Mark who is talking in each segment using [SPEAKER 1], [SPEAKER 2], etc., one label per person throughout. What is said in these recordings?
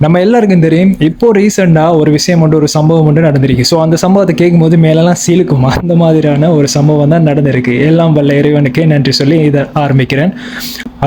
[SPEAKER 1] நம்ம எல்லாருக்கும் தெரியும், இப்போ ரீசெண்டாக ஒரு விஷயம் ஒன்று, ஒரு சம்பவம் ஒன்று நடந்திருக்கு. ஸோ அந்த சம்பவத்தை கேட்கும்போது மேலெல்லாம் சீலுக்குமா, அந்த மாதிரியான ஒரு சம்பவம் தான் நடந்திருக்கு. எல்லாம் வல்ல இறைவனுக்கே நன்றி சொல்லி இதை ஆரம்பிக்கிறேன்.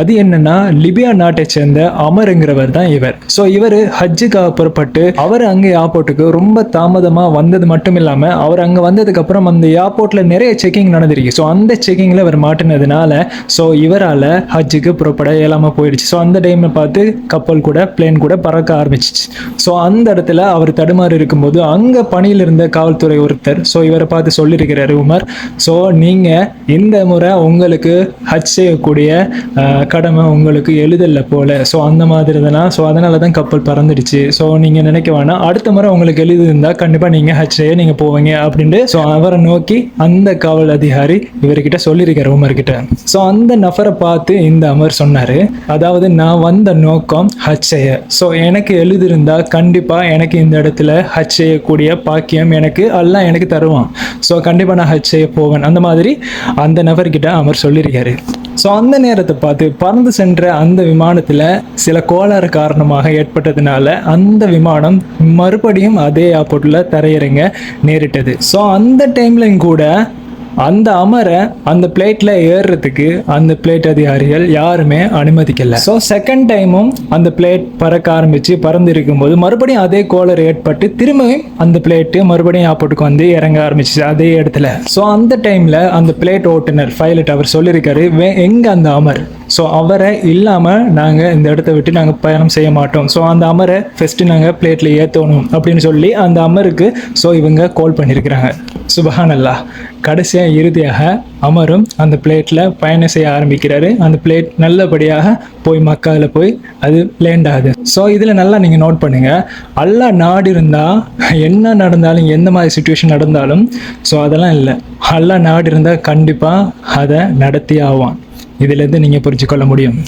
[SPEAKER 1] அது என்னன்னா, லிபியா நாட்டை சேர்ந்த அமருங்கிறவர் தான் இவர். ஸோ இவர் ஹஜ்ஜுக்காக புறப்பட்டு அவர் அங்கே ஏர்போர்ட்டுக்கு ரொம்ப தாமதமாக வந்தது மட்டும் இல்லாமல், அவர் அங்கே வந்ததுக்கு அப்புறம் அந்த ஏர்போர்ட்டில் நிறைய செக்கிங் நடந்திருக்கு. ஸோ அந்த செக்கிங்கில் இவர் மாட்டினதுனால ஸோ இவரால் ஹஜ்ஜுக்கு புறப்பட இயலாமல் போயிடுச்சு. ஸோ அந்த டைமை பார்த்து கப்பல் கூட பிளேன் கூட பறக்க ஆரம்பிச்சிச்சு. ஸோ அந்த இடத்துல அவர் தடுமாறி இருக்கும்போது அங்கே பணியில் இருந்த காவல்துறை ஒருத்தர் ஸோ இவரை பார்த்து சொல்லியிருக்கிறாரு, உமர், ஸோ நீங்கள் இந்த முறை உங்களுக்கு ஹஜ் செய்யக்கூடிய கடமை உங்களுக்கு எழுதல போல. ஸோ அந்த மாதிரி தானே, ஸோ அதனால தான் கப்பல் பறந்துடுச்சு. ஸோ நீங்கள் நினைக்க வேணாம், அடுத்த முறை உங்களுக்கு எழுதி இருந்தால் கண்டிப்பாக நீங்கள் ஹஜ் செய்ய நீங்கள் போவீங்க அப்படின்ட்டு ஸோ அவரை நோக்கி அந்த காவல் அதிகாரி இவர்கிட்ட சொல்லியிருக்காரு, உமர்கிட்ட. ஸோ அந்த நபரை பார்த்து இந்த அமர் சொன்னார், அதாவது நான் வந்த நோக்கம் ஹஜ் செய்ய. ஸோ எனக்கு எழுதியிருந்தால் கண்டிப்பாக எனக்கு இந்த இடத்துல ஹஜ் செய்யக்கூடிய பாக்கியம் எனக்கு அல்லாஹ் எனக்கு தருவான். ஸோ கண்டிப்பாக நான் ஹஜ் செய்ய போவேன். அந்த மாதிரி அந்த நபர்கிட்ட அமர் சொல்லியிருக்காரு. ஸோ அந்த நேரத்தை பார்த்து பறந்து சென்ற அந்த விமானத்தில் சில கோளாறு காரணமாக ஏற்பட்டதுனால அந்த விமானம் மறுபடியும் அதே ஏர்போர்ட்டில் தரையிறங்க நேரிட்டது. ஸோ அந்த டைம்லையும் கூட அந்த அமரை அந்த பிளேட்டில் ஏறுறதுக்கு அந்த பிளேட் அதிகாரிகள் யாருமே அனுமதிக்கல. ஸோ செகண்ட் டைமும் அந்த பிளேட் பறக்க ஆரம்பித்து பறந்து இருக்கும்போது மறுபடியும் அதே கோளர் ஏற்பட்டு திரும்பியும் அந்த பிளேட்டு மறுபடியும் ஏர்போர்ட்டுக்கு வந்து இறங்க ஆரம்பிச்சிச்சு அதே இடத்துல. ஸோ அந்த டைமில் அந்த பிளேட் ஓட்டுநர் பைலட் அவர் சொல்லியிருக்காரு, எங்கே அந்த அமர், ஸோ அவரை இல்லாமல் நாங்கள் இந்த இடத்த விட்டு நாங்கள் பயணம் செய்ய மாட்டோம். ஸோ அந்த அமரை ஃபஸ்ட்டு நாங்கள் பிளேட்டில் ஏற்றணும் அப்படின்னு சொல்லி அந்த அமருக்கு ஸோ இவங்க கால் பண்ணியிருக்கிறாங்க. சுபஹானல்லாஹ். கடைசியாக இறுதியாக அமரும் அந்த பிளேட்டில் பயணம் செய்ய ஆரம்பிக்கிறாரு. அந்த பிளேட் நல்லபடியாக போய் மக்காவில் போய் அது லேண்ட் ஆகுது. ஸோ இதில் நல்லா நீங்கள் நோட் பண்ணுங்கள், அல்லாஹ் நாடு இருந்தால் என்ன நடந்தாலும் எந்த மாதிரி சுச்சுவேஷன் நடந்தாலும் ஸோ அதெல்லாம் இல்லை, அல்லாஹ் நாடு இருந்தால் கண்டிப்பாக அதை நடத்தி ஆவான். இதிலேருந்து நீங்கள் புரிஞ்சுக்கொள்ள முடியும்.